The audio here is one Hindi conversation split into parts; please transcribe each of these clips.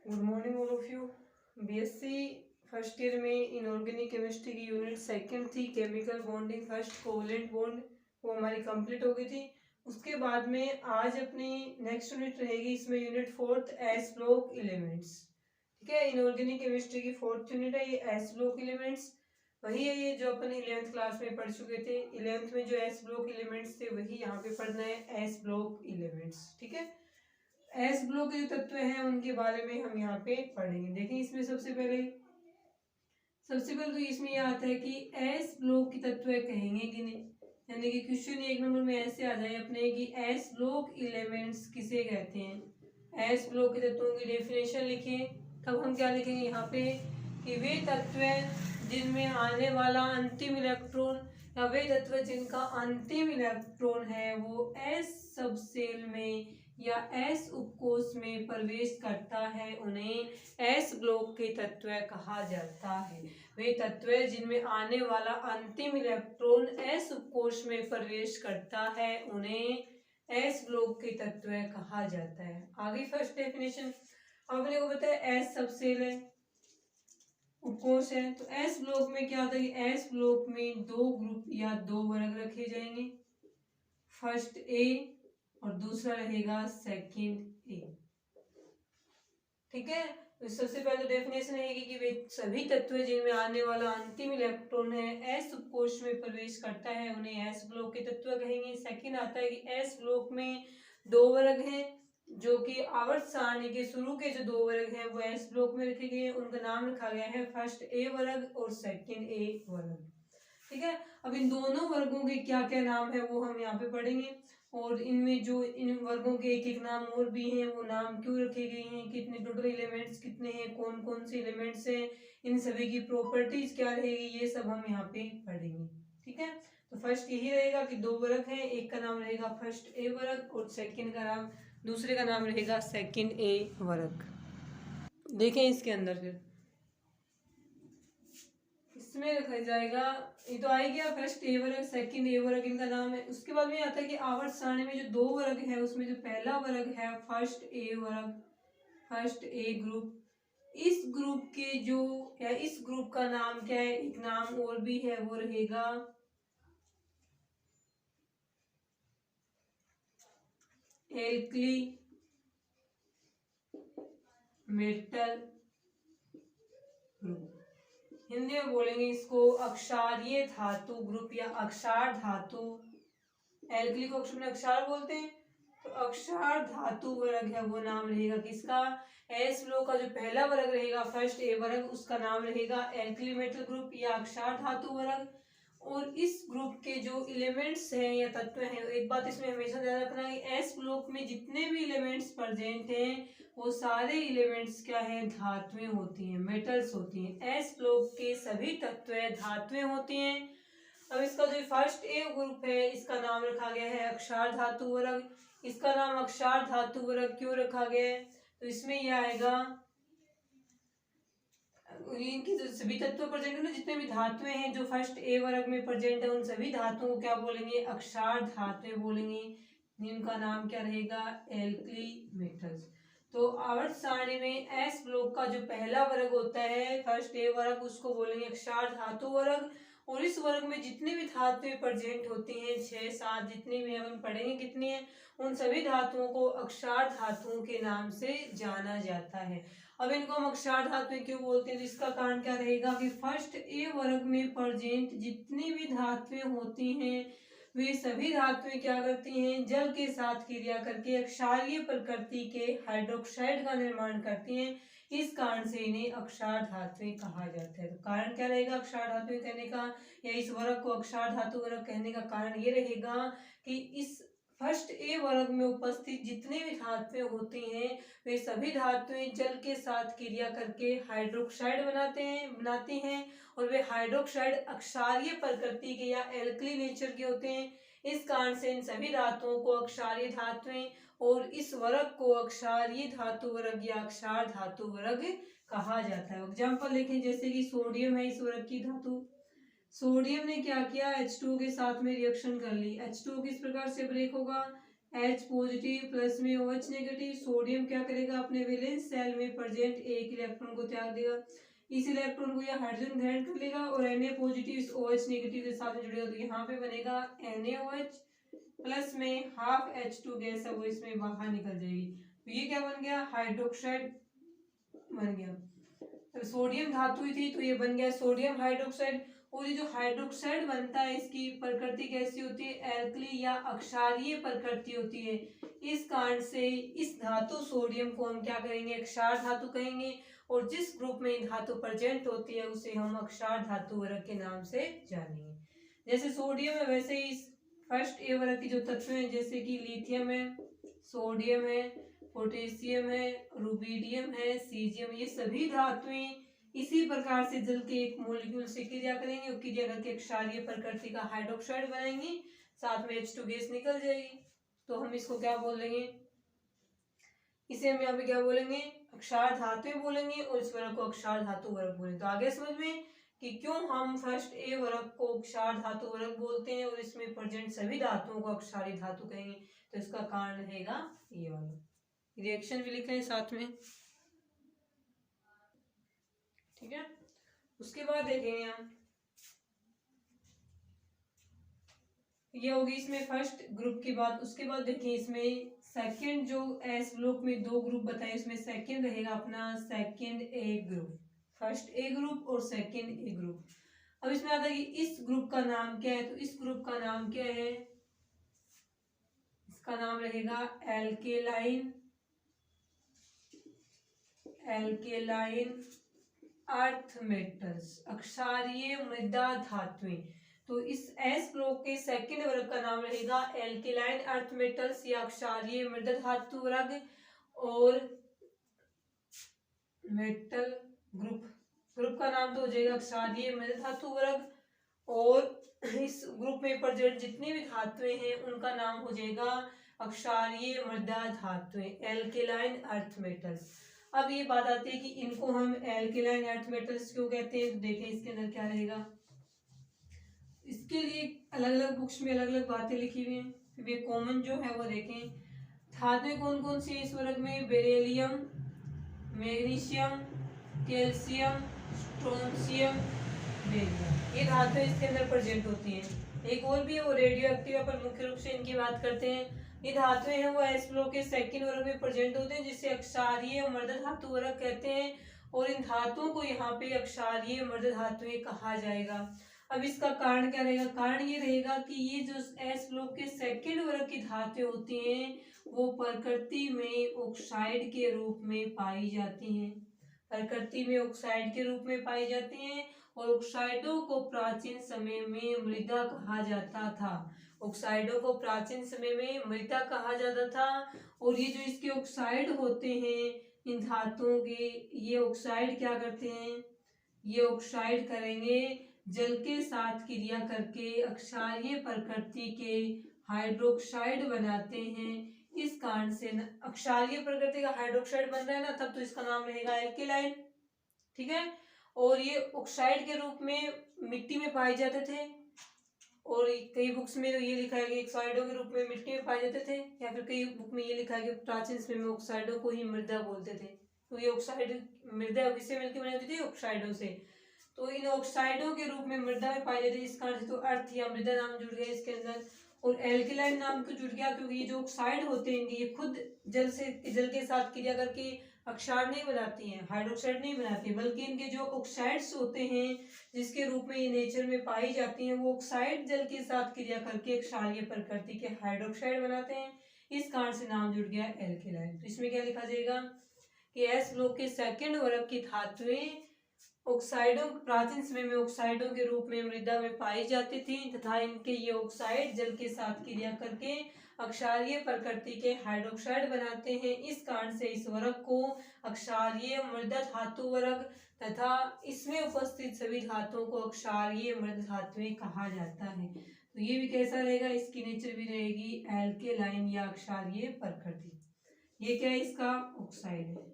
Good morning all of you. BSc first year में इनऑर्गेनिक केमिस्ट्री की यूनिट सेकंड थी chemical bonding first covalent bond, वो हमारी कंप्लीट हो गई थी। उसके बाद में आज अपनी नेक्स्ट यूनिट रहेगी, इसमें unit fourth S block elements. ठीक है, इनऑर्गेनिक केमिस्ट्री की फोर्थ यूनिट है ये एस ब्लॉक एलिमेंट्स। वही है ये जो अपन 11th क्लास में पढ़ चुके थे। 11th में जो एस ब्लॉक एलिमेंट्स थे वही यहाँ पे पढ़ना है, एस ब्लॉक एलिमेंट्स। ठीक है, एस ब्लॉक के जो तत्व हैं उनके बारे में हम यहाँ पे पढ़ेंगे। देखिए इसमें सबसे पहले तो इसमें यह आता है कि एस ब्लॉक की तत्व कहेंगे कि नहीं, यानी कि क्वेश्चन 1 नंबर में ऐसे आ जाए अपने कि एस ब्लॉक एलिमेंट्स किसे कहते हैं। एस ब्लॉक के तत्वों की डेफिनेशन लिखें, तब हम क्या लिखेंगे यहाँ पे कि वे तत्व जिनमें आने वाला अंतिम इलेक्ट्रॉन या वे तत्व जिनका अंतिम इलेक्ट्रॉन है वो एस सबसेल में या एस उपकोष में प्रवेश करता है उन्हें एस ब्लॉक के तत्व कहा जाता है। वे तत्व जिनमें आने वाला अंतिम इलेक्ट्रॉन एस उपकोष में प्रवेश करता है उन्हें एस ब्लॉक के तत्व कहा जाता है। आगे फर्स्ट डेफिनेशन अब अपने को पता है एस सबसेल है, उपकोष है, तो एस ब्लॉक में क्या होता है कि एस ब्लॉक में दो ग्रुप या दो वर्ग रखे जाएंगे, फर्स्ट ए और दूसरा रहेगा सेकंड ए। ठीक है, तो सबसे पहले डेफिनेशन रहेगी कि वे सभी तत्व जिनमें आने वाला अंतिम इलेक्ट्रॉन है एस उपकोष में प्रवेश करता है उन्हें एस ब्लॉक के तत्व कहेंगे। सेकंड आता है कि एस ब्लॉक में दो वर्ग हैं, जो कि आवर्त सारणी के शुरू के जो दो वर्ग हैं वो एस ब्लॉक में रखे गए, उनका नाम रखा गया है फर्स्ट ए वर्ग और सेकंड ए वर्ग। ठीक है, अब इन दोनों वर्गों के क्या क्या नाम है वो हम यहाँ पे पढ़ेंगे, और इनमें जो इन वर्गों के एक एक नाम और भी हैं वो नाम क्यों रखे गए हैं, कितने टोटल एलिमेंट्स कितने हैं, कौन कौन से एलिमेंट्स हैं, इन सभी की प्रॉपर्टीज क्या रहेगी, ये सब हम यहाँ पे पढ़ेंगे। ठीक है, तो फर्स्ट यही रहेगा कि दो वर्ग हैं, एक का नाम रहेगा फर्स्ट ए वर्ग और सेकंड का नाम दूसरे का नाम रहेगा सेकंड ए वर्ग। देखें इसके अंदर फिर इसमें रखा जाएगा, ये तो आ गया फर्स्ट ए वर्ग सेकंड ए वर्ग इनका नाम है। उसके बाद में आता है कि आवर्त सारणी में जो दो वर्ग है उसमें जो पहला वर्ग है फर्स्ट ए वर्ग, फर्स्ट ए ग्रुप, इस ग्रुप के जो या इस ग्रुप का नाम क्या है, एक नाम और भी है वो रहेगा एल्कली मेटल ग्रुप। हिंदी में बोलेंगे इसको अक्षारीय धातु ग्रुप या अक्षार धातु। एल्कली को अक्षर में अक्षार बोलते हैं, तो अक्षार धातु वर्ग है वो नाम रहेगा किसका, एस ब्लॉक का जो पहला वर्ग रहेगा फर्स्ट ए वर्ग उसका नाम रहेगा एल्कली मेटल ग्रुप या अक्षार धातु वर्ग। और इस ग्रुप के जो एलिमेंट्स हैं या तत्व हैं, एक बात इसमें हमेशा ध्यान रखना है कि एस ब्लॉक में जितने भी एलिमेंट्स प्रेजेंट हैं वो सारे एलिमेंट्स क्या है, धातुएं होती हैं, मेटल्स होती हैं। एस ब्लॉक के सभी तत्व धातुएं होती हैं। अब इसका जो फर्स्ट ए ग्रुप है इसका नाम रखा गया है अक्षार धातु वर्ग। इसका नाम अक्षार धातु वर्ग क्यों रखा गया है, तो इसमें यह आएगा इनकी जो सभी तत्व प्रेजेंट है ना, जितने भी धातुएं हैं जो फर्स्ट ए वर्ग में प्रेजेंट है उन सभी धातुओं को क्या बोलेंगे, अक्षार धातुएं बोलेंगे, जिनका नाम क्या रहेगा, एल्कली मेटल्स। तो आवर्त सारणी में एस ब्लॉक का जो पहला वर्ग होता है फर्स्ट ए वर्ग उसको बोलेंगे अक्षार धातु वर्ग। और इस वर्ग में जितनी भी धातुएं प्रेजेंट होती हैं 6-7 जितनी भी हम पढ़ेंगे कितनी है, उन सभी धातुओं को अक्षार धातुओं के नाम से जाना जाता है। अब इनको हम अक्षार धातुएं क्यों बोलते हैं, जिसका कारण क्या रहेगा कि फर्स्ट ए वर्ग में प्रेजेंट जितनी भी धातुएं होती हैं वे सभी धातुएं क्या करती हैं, जल के साथ क्रिया करके अक्षारीय प्रकृति के हाइड्रोक्साइड का निर्माण करती हैं। इस कारण से इन्हें अक्षार धातुएं कहा जाता है। तो कारण क्या रहेगा अक्षार धातुएं कहने का या इस वर्ग को अक्षार धातु वर्ग कहने का कारण ये रहेगा कि इस फर्स्ट ए वर्ग में उपस्थित जितनी भी धातुएं होती हैं वे सभी धातुएं जल के साथ क्रिया करके हाइड्रोक्साइड बनाती हैं और वे हाइड्रोक्साइड अक्षारीय प्रकृति के या एल्कली नेचर के होते हैं। इस कारण से इन सभी धातुओं को अक्षारीय धातुएं और इस वर्ग को अक्षारीय धातु वर्ग या अक्षार धातु वर्ग कहा जाता है। एग्जाम्पल देखें जैसे कि सोडियम है इस वर्ग की धातु, सोडियम ने क्या किया H2 के साथ में रिएक्शन कर ली, H2 किस प्रकार से ब्रेक होगा, H पॉजिटिव प्लस में OH नेगेटिव। सोडियम क्या करेगा, अपने वैलेंस सेल में प्रेजेंट एक इलेक्ट्रॉन को त्याग देगा, इस इलेक्ट्रॉन को यह हाइड्रोजन ग्रहण कर लेगा और Na पॉजिटिव इस OH नेगेटिव के साथ में जुड़ेगा, तो यहाँ पे बनेगा NaOH प्लस में हाफ H2 गैस है वो इसमें बाहर निकल जाएगी, तो ये क्या बन गया, हाइड्रोक्साइड बन गया। तो सोडियम धातु ही थी तो ये बन गया सोडियम हाइड्रोक्साइड। और ये जो हाइड्रोक्साइड बनता है इसकी प्रकृति कैसी होती है, एल्कली या अक्षारीय प्रकृति होती है। इस कारण से इस धातु सोडियम को हम क्या करेंगे, अक्षार धातु कहेंगे, और जिस ग्रुप में धातु प्रेजेंट होती है उसे हम अक्षार धातु वर्ग के नाम से जानेंगे। जैसे सोडियम है वैसे ही फर्स्ट ए वर्ग की जो तत्व हैं जैसे कि लिथियम है, सोडियम है, पोटेशियम है, रुबिडियम है, सीजियम, ये सभी धातुएं इसी प्रकार से जल के एक मॉलिक्यूल से क्रिया करेंगे और क्रिया करके क्षारीय प्रकृति का हाइड्रोक्साइड बनाएंगे, साथ में H2 गैस निकल जाएगी, तो हम इसको क्या बोलेंगे, इसे हम यहाँ पे क्या बोलेंगे, अक्षार धातुएं बोलेंगे और इस वर्ग को अक्षार धातु वर्ग बोलेंगे। तो आगे समझ में कि क्यों हम फर्स्ट ए वर्ग को अक्षार धातु वर्ग बोलते हैं और इसमें प्रेजेंट सभी धातुओं को अक्षारी धातु कहेंगे, तो इसका कारण रहेगा ये वाला। रिएक्शन भी लिख लें साथ में, ठीक है। उसके बाद देखेंगे हम, ये होगी इसमें फर्स्ट ग्रुप की बात। उसके बाद देखिए इसमें सेकंड जो एस ब्लॉक में दो ग्रुप बताए उसमें सेकंड रहेगा अपना second A group, first A group और सेकंड ए ग्रुप। अब इसमें आता है कि इस ग्रुप का नाम क्या है, तो इस ग्रुप का नाम क्या है, इसका नाम रहेगा एल्केलाइन, एल्केलाइन अर्थ मेटल्स, अक्षारीय मृदा धातुएं। तो इस एस ब्लॉक के सेकंड वर्ग का नाम रहेगा एल्केलाइन अर्थ मेटल्स या अक्षारीय मृदा धातु वर्ग, और मेटल ग्रुप का नाम तो हो जाएगा अक्षारीय मृदा धातु वर्ग, और इस ग्रुप में प्रेजेंट जितनी भी धातुएं हैं उनका नाम हो जाएगा अक्षारीय मृदा धातुएं, एल्केलाइन अर्थ मेटल्स। अब ये बात आती है कि इनको हम एल्केलाइन अर्थ मेटल्स क्यों कहते हैं, तो देखें इसके अंदर क्या रहेगा, इसके लिए अलग अलग बुक्स में अलग अलग बातें लिखी हुई हैं, वे कॉमन जो है वो देखें। धातुएं कौन कौन सी इस वर्ग में, beryllium, magnesium, calcium, strontium, barium, ये धातुएं इसके अंदर प्रेजेंट होती हैं। एक और भी है वो रेडियो एक्टिव, पर मुख्य रूप से इनकी बात करते हैं। ये धातुएं हैं वो एस ब्लॉक के सेकंड वर्ग में प्रेजेंट होते हैं जिसे अक्षारीय मृदा धातु वर्ग कहते हैं, और इन धातुओं को यहाँ पे अक्षारीय मृदा धातुएं कहा जाएगा। अब इसका कारण क्या रहेगा, कारण ये रहेगा कि ये जो एस ब्लॉक के सेकंड वर्ग की धातुएं होती हैं वो प्रकृति में ऑक्साइड के रूप में पाई जाती हैं, प्रकृति में ऑक्साइड के रूप में पाई जाती हैं, और ऑक्साइडों को प्राचीन समय में मृदा कहा जाता था, ऑक्साइडों को प्राचीन समय में मृदा कहा जाता था। और ये जो इसके ऑक्साइड होते हैं इन धातुओं के, ये ऑक्साइड क्या करते हैं, ये ऑक्साइड करेंगे जल के साथ क्रिया करके अक्षारीय प्रकृति के हाइड्रोक्साइड बनाते हैं। इस कारण से अक्षारीय प्रकृति का हाइड्रोक्साइड बन रहा है ना, तब तो इसका नाम रहेगा एल्केलाइन, ठीक है। और ये ऑक्साइड के रूप में मिट्टी में पाए जाते थे, और कई बुक्स में तो ये लिखा है कि ऑक्साइडों के रूप में मिट्टी में पाए जाते थे, या फिर कई बुक में ये लिखा है कि प्राचीन समय में ऑक्साइडों को ही मृदा बोलते थे। तो ये ऑक्साइड मृदा किससे मिलकर बनी होती थी, ऑक्साइडों से। तो इन ऑक्साइडों के रूप में मृदा में पाई जाती है, इस कारण से तो अर्थ या मृदा नाम जुड़ गया इसके अंदर। और एल्केलाइन नाम क्यों जुड़ गया, क्योंकि ये जो ऑक्साइड होते हैं ये खुद जल के साथ क्रिया करके अक्षार नहीं बनाती हैं, हाइड्रोक्साइड नहीं बनाती, बल्कि इनके जो ऑक्साइड्स होते हैं जिसके रूप में ये नेचर में पाई जाती हैं वो ऑक्साइड जल के साथ क्रिया करके क्षारीय प्रकृति के हाइड्रोक्साइड बनाते हैं, इस कारण से नाम जुड़ गया एल्केलाइन। तो इसमें क्या लिखा जाएगा कि एस ब्लॉक के सेकंड वर्ग की धातुएं ऑक्साइडों प्राचीन समय में ऑक्साइडों के रूप में मृदा में पाई जाती थी, तथा इनके ये ऑक्साइड जल के साथ क्रिया करके अक्षारीय प्रकृति के हाइड्रोक्साइड बनाते हैं, इस कारण से इस वर्ग को अक्षारीय मृदा धातु वर्ग तथा इसमें उपस्थित सभी धातुओं को अक्षारीय मृदा धातुएं कहा जाता है। तो ये भी कैसा रहेगा, इसकी नेचर भी रहेगी एल्केलाइन या अक्षारीय प्रकृति। ये क्या है, इसका ऑक्साइड है,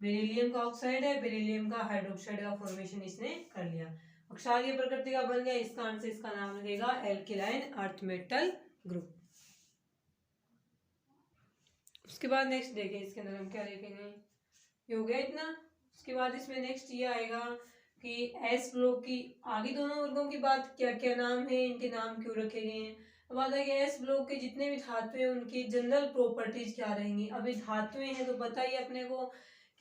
बेरिलियम का ऑक्साइड है, बेरिलियम का हाइड्रोक्साइड का फॉर्मेशन इसने कर लिया, अक्षारीय प्रकृति का बन गया, इस कारण से इसका नाम रहेगा एल्केलाइन अर्थ मेटल ग्रुप। उसके बाद नेक्स्ट देखें इसके अंदर हम क्या देखेंगे, ये हो गया इतना। उसके बाद इसमें नेक्स्ट ये आएगा कि एस ब्लॉक की आगे दोनों वर्गों की बात, क्या क्या नाम है, इनके नाम क्यों रखे गए हैं। अब आता है कि एस ब्लॉक के जितने भी धातु हैं उनकी जनरल प्रॉपर्टीज क्या रहेंगी। अभी धातुएं हैं तो बताइए अपने को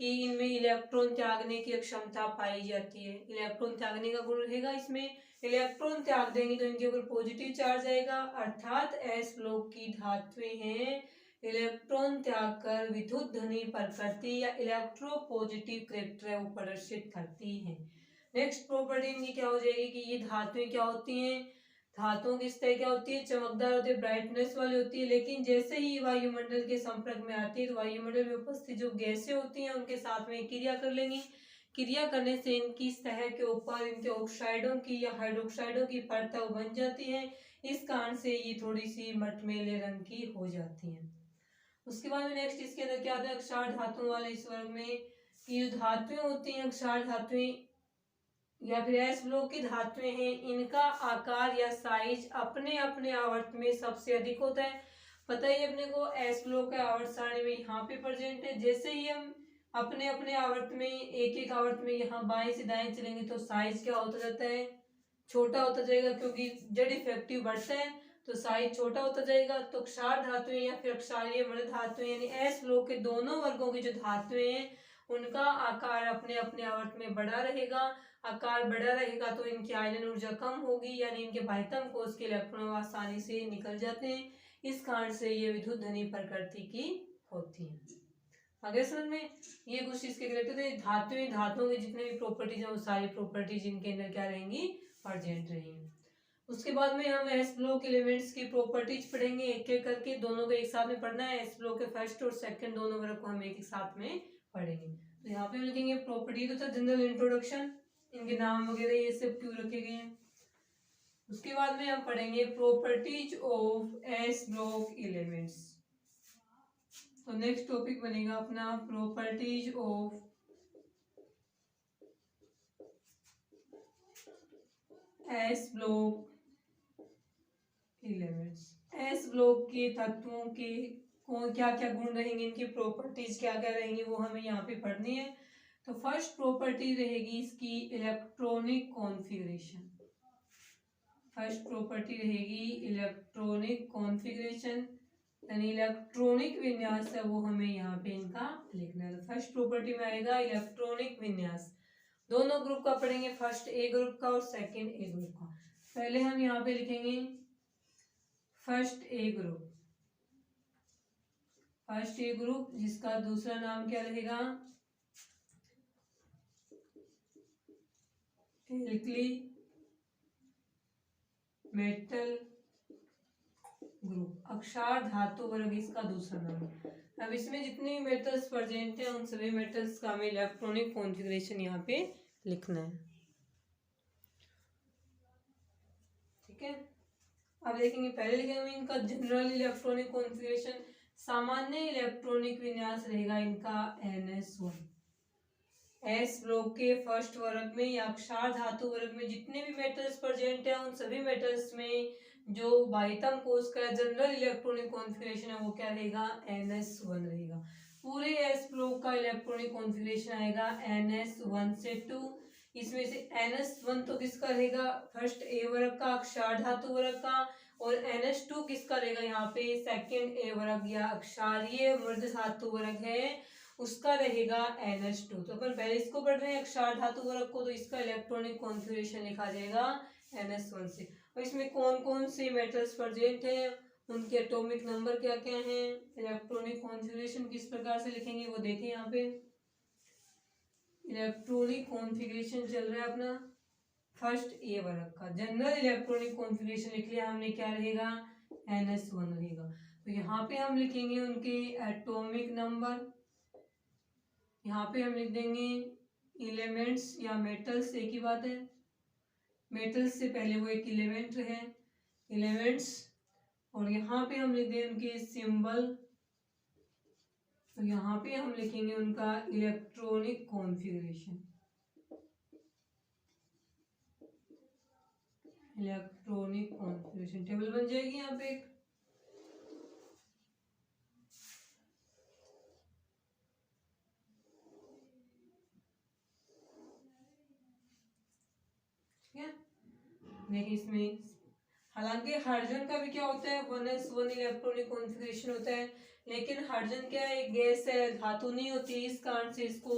कि इनमें इलेक्ट्रॉन त्यागने की क्षमता पाई जाती है। इलेक्ट्रॉन त्यागने का गुण रहेगा इसमें, इलेक्ट्रॉन त्याग देंगे तो इनके ऊपर पॉजिटिव चार्ज आएगा, अर्थात एस ब्लॉक की धातुएं हैं इलेक्ट्रॉन त्याग कर विद्युत धनी प्रकृति या इलेक्ट्रोपॉजिटिव कैरेक्टर वो प्रदर्शित करती हैं। नेक्स्ट प्रॉपर्टी इनकी क्या हो जाएगी कि ये धातुएं क्या होती हैं, धातुओं की सतह क्या होती है, चमकदार होती है, ब्राइटनेस वाली होती है, लेकिन जैसे ही वायुमंडल के संपर्क में आती है तो वायुमंडल में उपस्थित जो गैसें होती हैं उनके साथ में क्रिया कर लेंगी। क्रिया करने से इनकी सतह के ऊपर इनके ऑक्साइडों की या हाइड्रोक्साइडों की परत बन जाती है, इस कारण से ये थोड़ी सी मटमैले रंग की हो जाती है। उसके बाद में नेक्स्ट इसके अंदर क्या आता है, अक्षार धातुओं वाले इस वर्ग में कि जो धातुएं होती हैं अक्षार धातुएं या फिर एस ब्लॉक की धातुएं हैं, इनका आकार या साइज अपने अपने आवर्त में सबसे अधिक होता है। पता ही अपने को एस ब्लॉक के आवर्त सारणी में यहाँ पे प्रेजेंट है। जैसे ही हम अपने अपने आवर्त में एक एक आवर्त में यहाँ बाएं से दाएं चलेंगे तो साइज क्या होता जाता है, छोटा होता जाएगा, क्योंकि जेड इफेक्टिव बढ़ता है तो साइज छोटा होता जाएगा। तो क्षार धातुएं या फिर क्षारीय मृद धातुएं यानी एस ब्लॉक के दोनों वर्गों की जो धातुएं हैं उनका आकार अपने अपने आवर्त में बढ़ा रहेगा। आकार बढ़ा रहेगा तो इनकी आयनन ऊर्जा कम होगी, यानी इनके बाह्यतम कोश के इलेक्ट्रॉन आसानी से निकल जाते हैं, इस कारण से ये विद्युत धनी प्रकृति की होती है। आगे समझ में, ये कुछ इसके करेक्टर थे। धातुओं की जितने भी प्रॉपर्टीज हैं वो सारी प्रॉपर्टीज इनके अंदर क्या रहेंगी, प्रेजेंट रहेंगी। उसके बाद में हम एस ब्लॉक एलिमेंट्स की प्रॉपर्टीज पढ़ेंगे एक एक करके, दोनों को एक साथ में पढ़ना है। एस ब्लॉक के फर्स्ट और सेकंड दोनों वर्ग को हम एक साथ में पढ़ेंगे। तो यहाँ पे लिखेंगे प्रॉपर्टी तो था जनरल इंट्रोडक्शन, इनके नाम वगैरह ये सब क्यों रखे गए हैं। उसके बाद में हम पढ़ेंगे properties of S block elements. तो नेक्स्ट टॉपिक बनेगा अपना properties of S block elements. S block के तत्वों के कौन क्या क्या गुण रहेंगे, इनकी प्रॉपर्टीज क्या क्या रहेंगी वो हमें यहाँ पे पढ़नी है। तो फर्स्ट प्रॉपर्टी रहेगी इसकी इलेक्ट्रॉनिक कॉन्फ़िगरेशन। फर्स्ट प्रॉपर्टी रहेगी इलेक्ट्रॉनिक कॉन्फ़िगरेशन, यानी इलेक्ट्रॉनिक विन्यास है वो हमें यहाँ पे इनका लिखना है। फर्स्ट प्रॉपर्टी में आएगा इलेक्ट्रॉनिक विन्यास। दोनों ग्रुप का पढ़ेंगे, फर्स्ट ए ग्रुप का और सेकंड ए ग्रुप का। पहले हम यहाँ पे लिखेंगे first A group. First A group जिसका दूसरा नाम क्या रहेगा, एल्कली मेटल ग्रुप, अक्षार धातु वर्ग इसका दूसरा नाम। अब इसमें जितने मेटल्स प्रेजेंट हैं उन सभी मेटल्स का हमें इलेक्ट्रॉनिक कॉन्फ़िगरेशन यहाँ पे लिखना है, ठीक है। अब देखेंगे, पहले लिखेंगे इनका जनरल इलेक्ट्रॉनिक कॉन्फ़िगरेशन। सामान्य इलेक्ट्रॉनिक विन्यास रहेगा इनका NS1। एस ब्लॉक के फर्स्ट वर्ग में या अक्षार धातु वर्ग में जितने भी मेटल्स प्रेजेंट हैं उन सभी मेटल्स में जो बाह्यतम कोश का जनरल इलेक्ट्रॉनिक कॉन्फ़िगरेशन है वो क्या रहेगा, NS1 रहेगा। पूरे एस ब्लॉक का इलेक्ट्रॉनिक कॉन्फ़िगरेशन आएगा NS1 से 2। इसमें से NS1 तो किसका रहेगा, फर्स्ट ए वर्ग का अक्षार धातु वर्ग का, और NS2 किसका रहेगा यहाँ पे, सेकंड ए वर्ग या अक्षारीय मृद धातु वर्ग है उसका रहेगा NH2। तो अपन पहले इसको पढ़ रहे हैं अक्षार धातु वर्ग को, तो इसका इलेक्ट्रॉनिक कॉन्फ़िगरेशन लिखा जाएगा NS1 से। और इसमें कौन कौन से मेटल्स प्रेजेंट हैं, उनके एटॉमिक नंबर क्या क्या हैं, इलेक्ट्रॉनिक कॉन्फ़िगरेशन किस प्रकार से लिखेंगे वो देखें। यहाँ पे इलेक्ट्रॉनिक कॉन्फ़िगरेशन चल रहा है अपना फर्स्ट ए वर्ग का, जनरल इलेक्ट्रॉनिक कॉन्फ़िगरेशन लिख लिया हमने, क्या रहेगा NS1 रहेगा। तो यहाँ पे हम लिखेंगे उनके एटॉमिक नंबर, यहाँ पे हम लिख देंगे एलिमेंट्स या मेटल्स, एक ही बात है, मेटल्स से पहले वो एक एलिमेंट है, एलिमेंट्स, और यहाँ पे हम लिख देंगे उनके सिंबल, तो यहाँ पे हम लिखेंगे उनका electronic configuration. Electronic configuration table बन जाएगी यहाँ पे एक। देखिए इसमें हालांकि हाइड्रोजन का भी क्या होता है 1s1 इलेक्ट्रॉनिक कॉन्फ़िगरेशन होता है, लेकिन हाइड्रोजन क्या है, गैस है, धातु नहीं होती, इस कारण से इसको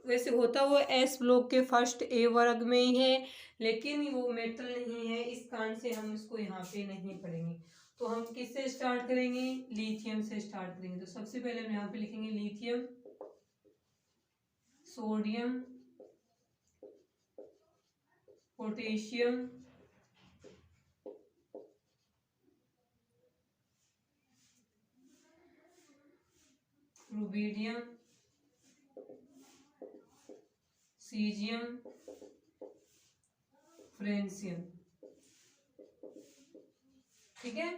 वैसे होता वो एस ब्लॉक के फर्स्ट ए वर्ग में ही है, लेकिन वो मेटल नहीं है, इस कारण से हम इसको यहाँ पे नहीं पढ़ेंगे। तो हम किससे स्टार्ट करेंगे, लिथियम से स्टार्ट करेंगे। तो सबसे पहले हम यहाँ पे लिखेंगे lithium, sodium, potassium, rubidium, caesium, francium. ठीक है,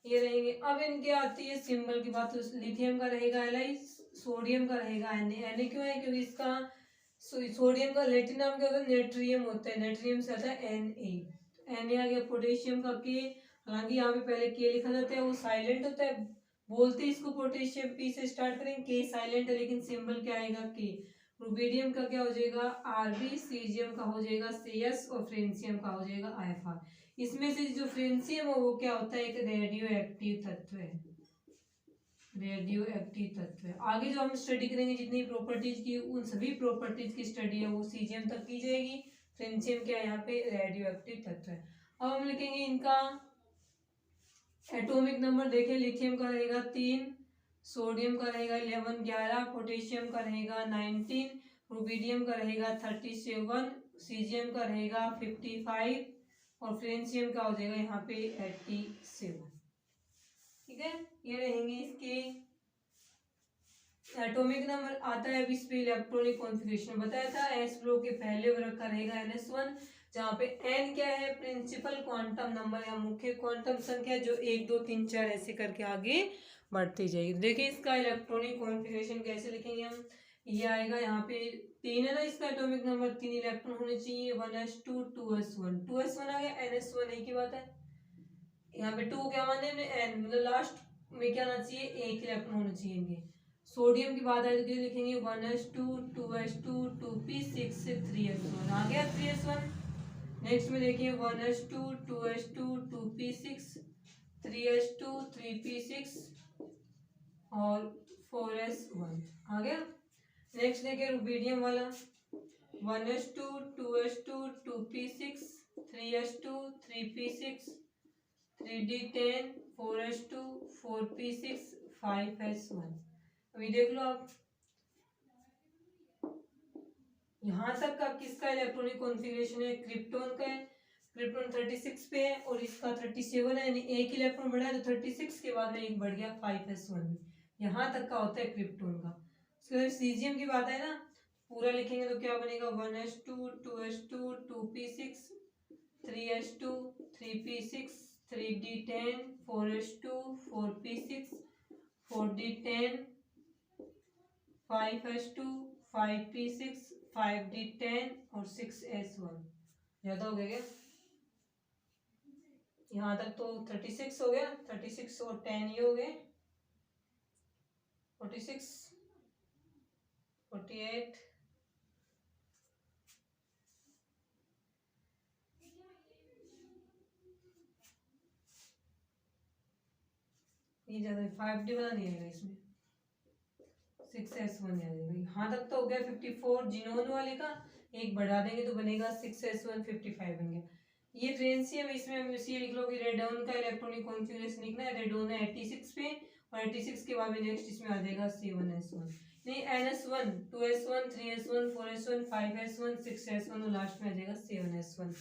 ये रहेंगे। अब इनके आती है सिंबल की बात, तो लिथियम का रहेगा Li, सोडियम का रहेगा Na। क्यों है, क्योंकि इसका सोडियम का लैटिन नाम क्या होता है, नेट्रियम होता है, नेट्रियम से आता है Na आ गया। पोटेशियम का के, हालांकि यहाँ पे पहले के लिखा जाता है, वो साइलेंट होता है, बोलते इसको पोटेशियम पी से स्टार्ट करेंगे, के साइलेंट है लेकिन सिंबल क्या आएगा के। रुबीडियम का क्या हो जाएगा Rb, सीजियम का हो जाएगा Cs और फ्रेंसियम का हो जाएगा Fr। इसमें से जो फ्रेंसियम है वो क्या होता है, एक रेडियो एक्टिव तत्व है, रेडियो एक्टिव तत्व है। आगे जो हम स्टडी करेंगे जितनी प्रॉपर्टीज की, उन सभी प्रॉपर्टीज की स्टडी है वो सीजियम तक की जाएगी। फ्रेंसियम क्या है, यहाँ पे रेडियो एक्टिव तत्व है। अब हम लिखेंगे इनका एटॉमिक नंबर। देखें, लिथियम का रहेगा 3, सोडियम का रहेगा 11, पोटेशियम का रहेगा 19, रुबीडियम का रहेगा 37, सीजियम का रहेगा 55 और फ्रेंसियम का हो जाएगा यहाँ पे 87। ठीक है, ये रहेंगे इसके एटॉमिक नंबर। आता है अब इस पे इलेक्ट्रॉनिक कॉन्फ़िगरेशन, बताया था एस ब्लॉक के पहले वर्ग का रहेगा NS1, जहाँ पे n क्या है, प्रिंसिपल क्वांटम नंबर या मुख्य क्वांटम संख्या, जो 1 2 3 4 ऐसे करके आगे बढ़ती जाएगी। देखिए इसका इलेक्ट्रॉनिक कॉन्फ़िगरेशन कैसे लिखेंगे हम, ये आएगा यहाँ पे 3 है ना, इसका एटॉमिक नंबर 3 इलेक्ट्रॉन होने चाहिए, 1s2 2s1, 2s1 आ गया, NS1 एक ही बात है। यहाँ पे 2 क्या माने हमने, n मतलब लास्ट में क्या आना चाहिए, एक इलेक्ट्रॉन होना चाहिए इनके। सोडियम की बात आएगी तो लिखेंगे 1s2 2s2 2p6 3s1 आ गया 3s1। नेक्स्ट में देखिए 1s2 2s2 2p6 3s2 3p6 और 4s1 आ गया। नेक्स्ट देखिए रुबीडियम वाला 1s2 2s2 2p6 3s2 3p6 3d10 4s2 4p6 5s1। अभी देख लो आप, यहां तक का किसका इलेक्ट्रॉनिक कॉन्फ़िगरेशन है, क्रिप्टॉन का है। क्रिप्टॉन 36 पे है और इसका 37 है, यानी एक इलेक्ट्रॉन बढ़ा है तो 36 के बाद में एक बढ़ गया 5s1 में। यहाँ तक का होता है क्रिप्टॉन का। उसके बाद सीजियम की बात है ना, पूरा लिखेंगे तो क्या बनेगा 1s2 2s2 2p6 3s2 3p6 3d10 4s2 4p6 4d10 5s2 5p6 5d10 और 6s1। ज्यादा हो गया क्या, यहाँ तक तो 36 हो गया, 36 और 10 ये हो गए 46 48 ये ज्यादा 5d वाला नहीं आएगा, इसमें 6s1 आ जाएगा। यहाँ तक तो हो गया 54 जिनोन वाले का, एक बढ़ा देंगे तो बनेगा 6s1 55 बन गया। ये फ्रेंसियम, इसमें हम इसी लिख लो कि रेडोन का इलेक्ट्रॉनिक कॉन्फ़िगरेशन लिखना है, रेडोन है 86 पे और 86 के बाद में नेक्स्ट इसमें आ जाएगा 7s1, नहीं NS1 2s1 3s1 4s1 5s1 6s1 और लास्ट में आ जाएगा 7s1।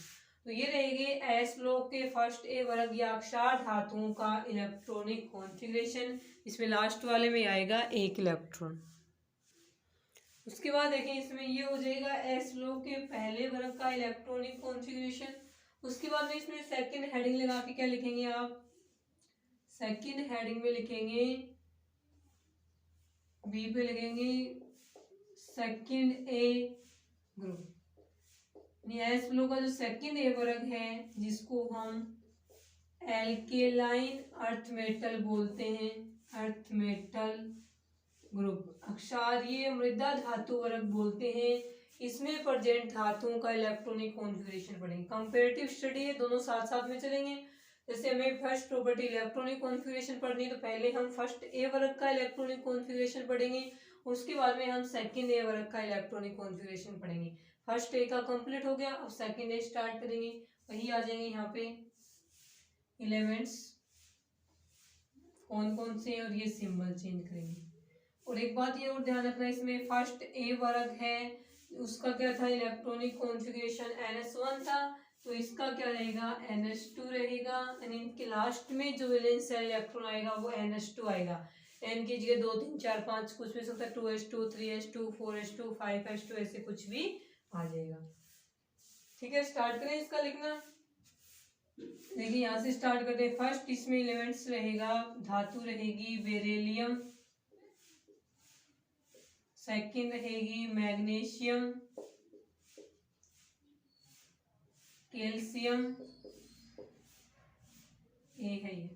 तो ये रहेगी एस ब्लॉक के फर्स्ट ए वर्ग या अक्षार धातुओं का इलेक्ट्रॉनिक कॉन्फ़िगरेशन। इसमें लास्ट वाले में आएगा एक इलेक्ट्रॉन। उसके बाद देखिए इसमें ये हो जाएगा एस ब्लॉक के पहले वर्ग का इलेक्ट्रॉनिक कॉन्फ़िगरेशन। उसके बाद में इसमें सेकंड हेडिंग लगा के क्या लिखेंगे आप, सेकंड हेडिंग में लिखेंगे बी पे लिखेंगे सेकंड ए ग्रुप। एस ब्लॉक का जो सेकंड ए वर्ग है जिसको हम एल्केलाइन अर्थ मेटल बोलते हैं, अर्थ मेटल ग्रुप, अक्षारीय मृदा धातु वर्ग बोलते हैं। इसमें प्रेजेंट धातुओं का इलेक्ट्रॉनिक कॉन्फ़िगरेशन पढ़ेंगे। कंपैरेटिव स्टडी है, दोनों साथ साथ में चलेंगे। जैसे हमें फर्स्ट प्रॉपर्टी इलेक्ट्रॉनिक कॉन्फ़िगरेशन पढ़नी है तो पहले हम फर्स्ट ए वर्ग का इलेक्ट्रॉनिक कॉन्फ़िगरेशन पढ़ेंगे, उसके बाद में हम सेकंड ए वर्ग का इलेक्ट्रॉनिक कॉन्फ़िगरेशन पढ़ेंगे। फर्स्ट ए का कंप्लीट हो गया, अब सेकंड ए स्टार्ट करेंगे। वही आ जाएंगे यहाँ पे एलिमेंट्स कौन कौन से हैं और ये सिंबल चेंज करेंगे। और एक बात ये और ध्यान रखना, इसमें फर्स्ट ए वर्ग है, उसका क्या था इलेक्ट्रॉनिक कॉन्फ़िगरेशन NS1 था, तो इसका क्या रहेगा NS2 रहेगा। यानी इनके लास्ट में जो वैलेंस सेल इलेक्ट्रॉन आएगा वो NS2 आएगा। n की जगह 2 3 4 5 कुछ भी सकता है, 2s2 3s2 4s2 5s2 ऐसे कुछ भी आ जाएगा। ठीक है, स्टार्ट करें इसका लिखना। देखिए यहाँ से स्टार्ट करते हैं। फर्स्ट इसमें एलिमेंट्स रहेगा, धातु रहेगी बेरिलियम, सेकंड रहेगी मैग्नीशियम, कैल्शियम, ये है ये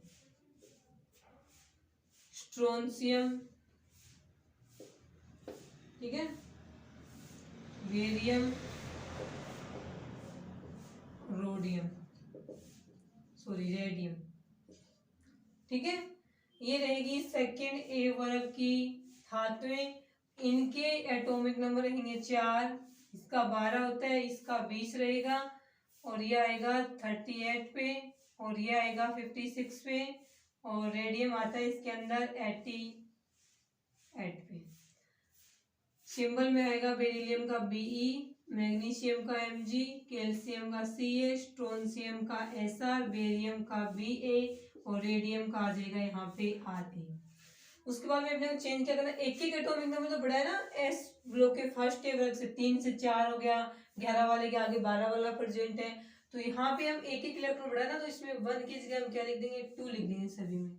स्ट्रोंशियम, ठीक है, बेरियम, रोडियम, सॉरी रेडियम। ठीक है, ये रहेगी सेकंड ए वर्ग की धातुएं। इनके एटॉमिक नंबर रहेंगे 4, इसका 12 होता है, इसका 20 रहेगा, और ये आएगा 38 पे, और ये आएगा 56 पे, और रेडियम आता है इसके अंदर 88 पे। सिंबल में आएगा बेरिलियम का Be, मैग्नीशियम का Mg, कैल्शियम का Ca, स्ट्रोंशियम का Sr, बेरियम का Ba और रेडियम का आ जाएगा यहाँ पे Ra। उसके बाद में अपने को चेंज क्या करना, एक एक एटॉमिक नंबर तो बढ़ा है ना, एस ब्लॉक के फर्स्ट ए वर्ग से 3 से 4 हो गया, 11 वाले के आगे 12 वाला प्रेजेंट है, तो यहाँ पे हम एक एक इलेक्ट्रॉन बढ़ा ना, तो इसमें 1 की जगह हम क्या लिख देंगे 2 लिख देंगे, सभी में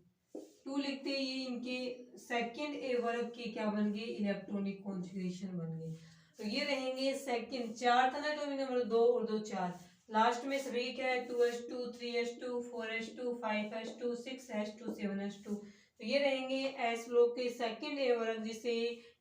2 लिखते ही ये इनके सेकंड ए वर्ग के क्या बन गए इलेक्ट्रॉनिक कॉन्फ़िगरेशन बन गए। तो ये रहेंगे सेकंड, 4 था ना एटॉमिक नंबर, 2 और 2 4, लास्ट में सभी क्या है 2s2 3s2 4s2 5s2 6s2 7s2, तो ये रहेंगे एस ब्लॉक के सेकंड ए वर्ग, जिसे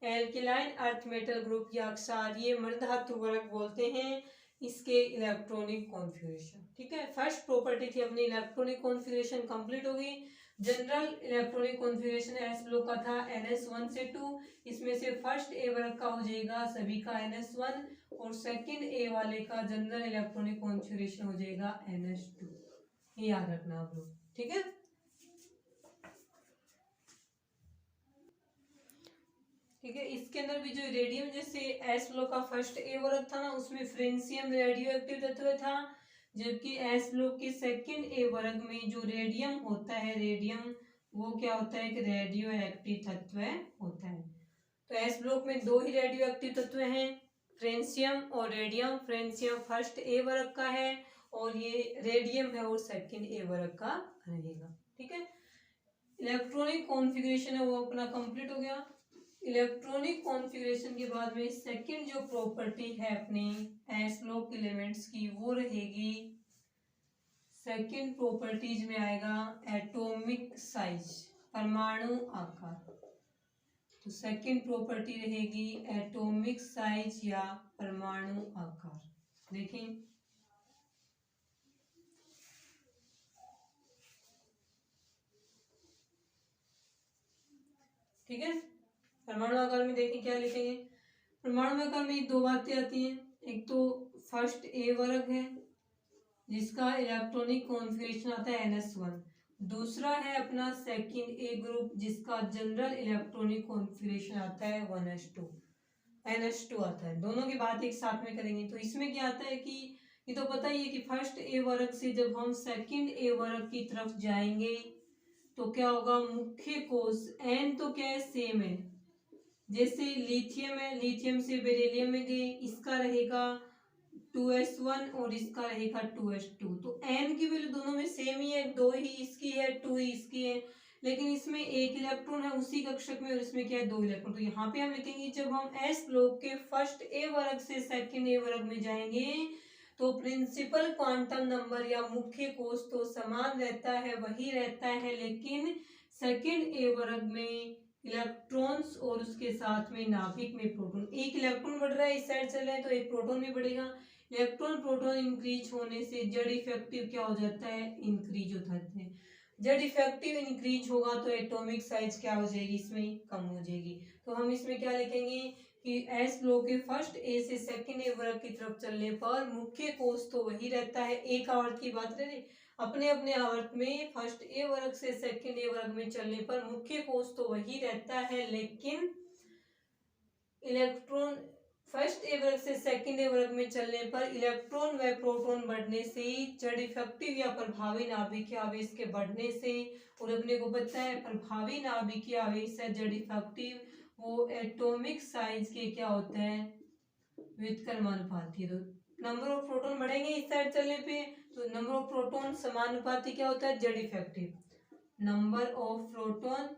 एल्किलाइन अर्थ मेटल ग्रुप या क्षारीय मृद धातु वर्ग बोलते हैं, इसके इलेक्ट्रॉनिक कॉन्फ़िगरेशन। ठीक है, फर्स्ट प्रॉपर्टी थी अपनी इलेक्ट्रॉनिक कॉन्फ़िगरेशन कंप्लीट हो गई। General electronic configuration S block का था NS1 से 2, इसमें से फर्स्ट ए वर्ग का हो जाएगा सभी का NS1, और सेकंड ए वाले का जनरल इलेक्ट्रॉनिक कॉन्फ़िगरेशन हो जाएगा NS2। ये याद रखना आप लोग, ठीक है। ठीक है, इसके अंदर भी जो रेडियम, जैसे एस ब्लॉक का फर्स्ट ए वर्ग था ना, उसमें फ्रेंसियम रेडियो एक्टिव तत्व था, जबकि एस ब्लॉक के सेकंड ए वर्ग में जो रेडियम होता है, रेडियम वो क्या होता है, एक रेडियो एक्टिव तत्व होता है। तो एस ब्लॉक में 2 ही रेडियो एक्टिव तत्व हैं, फ्रेंसियम और रेडियम। फ्रेंसियम फर्स्ट ए वर्ग का है और ये रेडियम है और सेकंड ए वर्ग का रहेगा। ठीक है, इलेक्ट्रॉनिक कॉन्फ़िगरेशन है वो अपना कंप्लीट हो गया। इलेक्ट्रॉनिक कॉन्फ़िगरेशन के बाद में सेकंड जो प्रॉपर्टी है अपनी एस ब्लॉक एलिमेंट्स की, वो रहेगी, सेकंड प्रॉपर्टीज में आएगा एटॉमिक साइज, परमाणु आकार। तो सेकंड प्रॉपर्टी रहेगी एटॉमिक साइज या परमाणु आकार। देखें, ठीक है, परमाणु आकार में देखें क्या लिखेंगे। परमाणु आकार में 2 बातें आती हैं, एक तो फर्स्ट ए वर्ग है जिसका इलेक्ट्रॉनिक कॉन्फ़िगरेशन आता है NS1, दूसरा है अपना सेकंड ए ग्रुप जिसका जनरल इलेक्ट्रॉनिक कॉन्फ़िगरेशन आता है 1s2 NS2 आता है। दोनों की बात एक साथ में करेंगे। तो इसमें क्या आता है कि ये तो पता ही है कि फर्स्ट ए वर्ग से जब हम सेकंड ए वर्ग की तरफ जाएंगे तो क्या होगा, मुख्य कोश N तो क्या है सेम है, जैसे लिथियम है, लिथियम से बेरिलियम में गए, इसका रहेगा 2s1 और इसका रहेगा 2s2, तो n की वैल्यू दोनों में सेम ही है, 2 ही इसकी है 2 ही इसकी है, लेकिन इसमें एक इलेक्ट्रॉन है उसी कक्षक में और इसमें क्या है 2 इलेक्ट्रॉन। तो यहाँ पे हम लिखेंगे जब हम एस ब्लॉक के फर्स्ट ए वर्ग से सेकंड ए वर्ग में जाएंगे तो प्रिंसिपल क्वांटम नंबर या मुख्य कोश तो समान रहता है, वही रहता है, लेकिन सेकंड ए वर्ग में इलेक्ट्रॉन्स और उसके साथ में नाभिक में प्रोटॉन। एक इलेक्ट्रॉन बढ़ रहा है, इस साइड चल रहा है, तो एक प्रोटॉन भी बढ़ेगा। इलेक्ट्रॉन प्रोटॉन इंक्रीज होने से जेड इफेक्टिव क्या हो जाता है, इंक्रीज हो जाता है। जेड इफेक्टिव इंक्रीज होगा तो एटॉमिक साइज क्या हो जाएगी, इसमें कम हो जाएगी। तो हम इसमें क्या लिखेंगे कि एस ब्लॉक के फर्स्ट ए से सेकंड ए वर्ग की तरफ चलने पर मुख्य कोष तो वही रहता है। एक आवर्त की बात करें, अपने अपने आवर्त में फर्स्ट ए वर्ग से सेकंड ए वर्ग में चलने पर मुख्य कोष तो वही रहता है, लेकिन इलेक्ट्रॉन फर्स्ट ए वर्ग से सेकंड ए वर्ग में चलने पर इलेक्ट्रॉन व प्रोटॉन बढ़ने से जड़ इफेक्टिव या प्रभावी नाभिकीय आवेश के बढ़ने से, और अपने को पता है प्रभावी नाभिकीय आवेश है जड़ इफेक्टिव, वो एटॉमिक साइज के क्या होते हैं, व्युत्क्रमानुपाती। तो नंबर ऑफ प्रोटॉन बढ़ेंगे इस साइड चलने पे, तो नंबर ऑफ प्रोटॉन समानुपाती क्या होता है, जड़ इफेक्टिव। नंबर ऑफ प्रोटॉन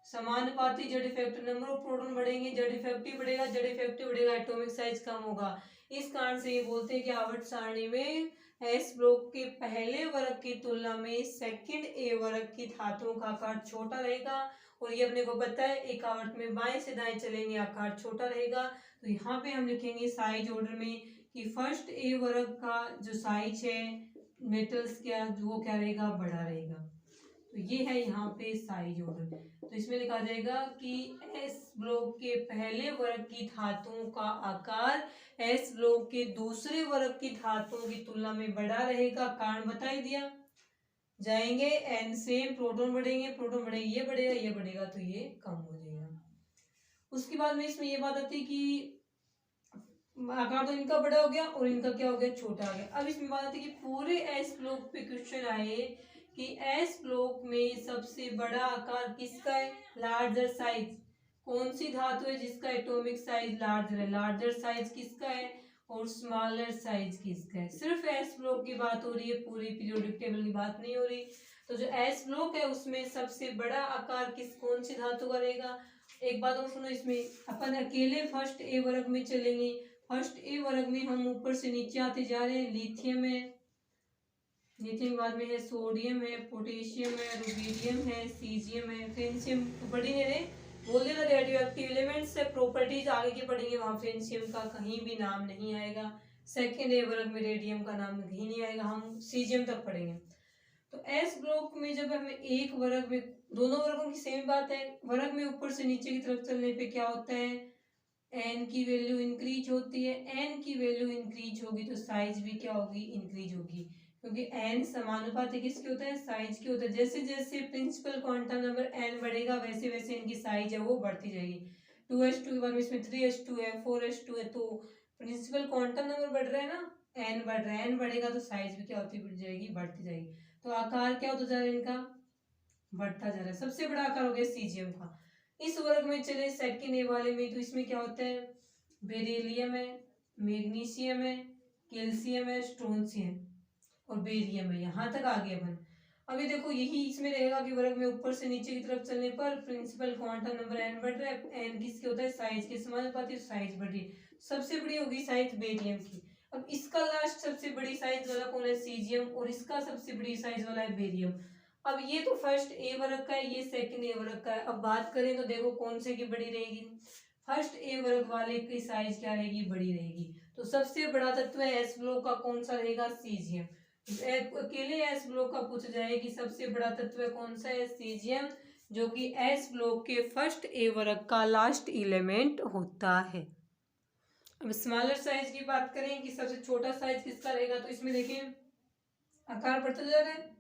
समानुपाती जड़ इफेक्टिव, नंबर ऑफ प्रोटॉन बढ़ेंगे जड़ इफेक्टिव बढ़ेगा, जड़ इफेक्टिव बढ़ेगा एटॉमिक साइज कम होगा। इस कारण से ये बोलते हैं कि आवर्त सारणी में एस ब्लॉक के पहले वर्ग की तुलना में सेकंड ए वर्ग की धातुओं का आकार छोटा रहेगा, और ये अपने को पता है एक आवर्त में बाएं से दाएं चलेंगे आकार छोटा रहेगा। तो यहाँ पे हम लिखेंगे साइज ऑर्डर में कि फर्स्ट ए वर्ग का जो साइज है मेटल्स क्या, वो क्या रहेगा, बड़ा रहेगा। तो ये है यहाँ पे साइज ऑर्डर। तो इसमें लिखा जाएगा कि एस ब्लॉक के पहले वर्ग की धातुओं का आकार एस ब्लॉक के दूसरे वर्ग की धातुओं की तुलना में बड़ा रहेगा। कारण बता ही दिया, जाएंगे एन से प्रोटॉन बढ़ेंगे, प्रोटॉन बढ़ेंगे, ये बढ़ेगा ये बढ़ेगा, तो ये कम हो जाएगा। उसके बाद में इसमें ये बात आती है कि आकार तो इनका बड़ा हो गया और इनका क्या हो गया, छोटा हो गया। अब इसमें बात आती है कि पूरे एस ब्लॉक पे क्वेश्चन आए कि एस ब्लॉक में सबसे बड़ा आकार किसका है, लार्जर साइज कौन सी धातु है जिसका एटॉमिक साइज लार्जर है, लार्जर साइज किसका है और स्मॉलर साइज किसका है। सिर्फ एस ब्लॉक की बात हो रही है, पूरी पीरियोडिक टेबल की बात नहीं हो रही। तो जो एस ब्लॉक है उसमें सबसे बड़ा आकार कौन सी धातु का रहेगा। एक बात और सुनो, इसमें अपन अकेले फर्स्ट ए वर्ग में चलेंगे। फर्स्ट ए वर्ग में हम ऊपर से नीचे आते जा रहे हैं। लिथियम है, लिथियम के बाद में है सोडियम है, पोटेशियम है, रुबीडियम है, सीजियम है, फ्रेंशियम तो पढ़ ही नहीं रहे, बोल देना रेडियो एक्टिव एलिमेंट्स से प्रॉपर्टीज आगे की पढ़ेंगे, वहां फ्रेंशियम का कहीं भी नाम नहीं आएगा। सेकेंड ए वर्ग में रेडियम का नाम कहीं नहीं आएगा, हम सीजियम तक पढ़ेंगे। तो एस ब्लॉक में जब हमें एक वर्ग में, दोनों वर्गों की सेम बात है, वर्ग में ऊपर से नीचे की तरफ चलने पे क्या होता है, एन की वैल्यू इंक्रीज होती है। एन की वैल्यू इंक्रीज होगी तो साइज भी क्या होगी, इंक्रीज होगी, क्योंकि एन समानुपाती किसके होता है, साइज की होता है। जैसे जैसे प्रिंसिपल क्वांटम नंबर एन बढ़ेगा वैसे वैसे इनकी साइज है वो बढ़ती जाएगी। 2s2 के बाद में इसमें 3s2 है, 4s2 है, तो प्रिंसिपल क्वांटम नंबर बढ़ रहा है ना, एन बढ़ रहा है, एन बढ़ेगा तो साइज भी क्या होती बढ़ जाएगी, बढ़ती जाएगी। तो आकार क्या होता जा रहा है इनका, बढ़ता जा रहा है। सबसे बड़ा आकार हो गया सीजियम का। इस वर्ग में चले सेकंड ए वाले में, तो इसमें क्या होता है, बेरिलियम है, मैग्नीशियम है, कैल्शियम है, स्ट्रोंशियम और बेरियम है। यहाँ तक आ गए अपन। अभी देखो यही इसमें रहेगा कि वर्ग में ऊपर से नीचे की तरफ चलने पर प्रिंसिपल क्वांटम नंबर एन बढ़ रहा है, एन किसके होता है, साइज के समानुपाती, साइज बढ़ रही है। सबसे बड़ी होगी साइज बेरियम की। अब इसका लास्ट सबसे बड़ी साइज वाला कौन है, सीजियम, और इसका सबसे बड़ी साइज वाला है बेरियम। अब ये तो फर्स्ट ए वर्ग का है, ये सेकंड ए वर्ग का है। अब बात करें तो देखो कौन से की बड़ी रहेगी, फर्स्ट ए वर्ग वाले की साइज क्या रहेगी, बड़ी रहेगी। तो सबसे बड़ा तत्व है एस ब्लॉक का कौन सा रहेगा, सीजियम। अकेले एस ब्लॉक का पूछा जाए कि सबसे बड़ा तत्व कौन सा है, सीजियम, जो कि एस ब्लॉक के फर्स्ट ए वर्ग का लास्ट एलिमेंट होता है। अब स्मॉलर साइज की बात करें कि सबसे छोटा साइज किसका रहेगा, तो इसमें देखें आकार बढ़ता जा रहा है,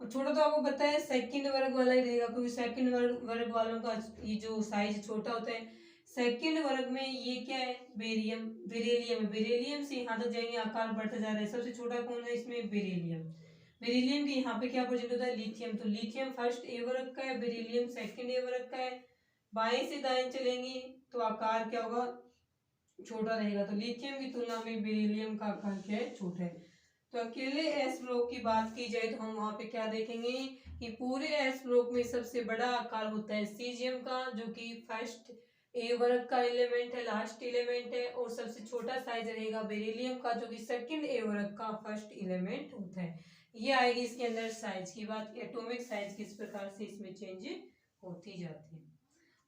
और छोटा तो आपको पता है सेकंड वर्ग वाला ही रहेगा, क्योंकि सेकंड वर्ग वालों का ये जो साइज छोटा होता है। सेकंड वर्ग में ये क्या है, बेरियम, बेरिलियम है, बेरिलियम से यहाँ तक जाएंगे आकार बढ़ता जा रहा है। सबसे छोटा कौन है इसमें, बेरिलियम। बेरिलियम के यहाँ पे क्या प्रेजेंट होता है, लिथियम। तो लिथियम फर्स्ट ए वर्ग का है, बेरिलियम सेकंड ए वर्ग का है। बाएं से दाएं चलेंगे तो आकार क्या होगा, छोटा रहेगा। तो लिथियम की तुलना में बेरिलियम का आकार क्या है, छोटा है। तो अकेले एस ब्लॉक की बात की जाए तो हम वहां पे क्या देखेंगे कि पूरे एस ब्लॉक में सबसे बड़ा आकार होता है सीजियम का, जो कि फर्स्ट ए वर्ग का एलिमेंट है, लास्ट एलिमेंट है, और सबसे छोटा साइज रहेगा बेरिलियम का, जो कि सेकंड ए वर्ग का फर्स्ट एलिमेंट होता है। ये आएगी इसके अंदर साइज की बात, एटॉमिक साइज किस प्रकार से इसमें चेंज होती जाती है।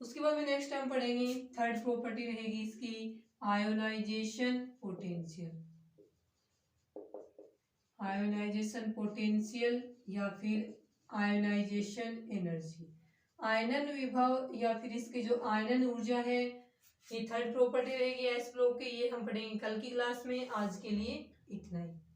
उसके बाद में नेक्स्ट हम पढ़ेंगे थर्ड प्रॉपर्टी रहेगी इसकी आयोनाइजेशन पोटेंशियल। आयोनाइजेशन पोटेंशियल या फिर आयोनाइजेशन एनर्जी, आयनन विभव या फिर इसकी जो आयनन ऊर्जा है, ये थर्ड प्रॉपर्टी रहेगी एस ब्लॉक की। ये हम पढ़ेंगे कल की क्लास में। आज के लिए इतना ही।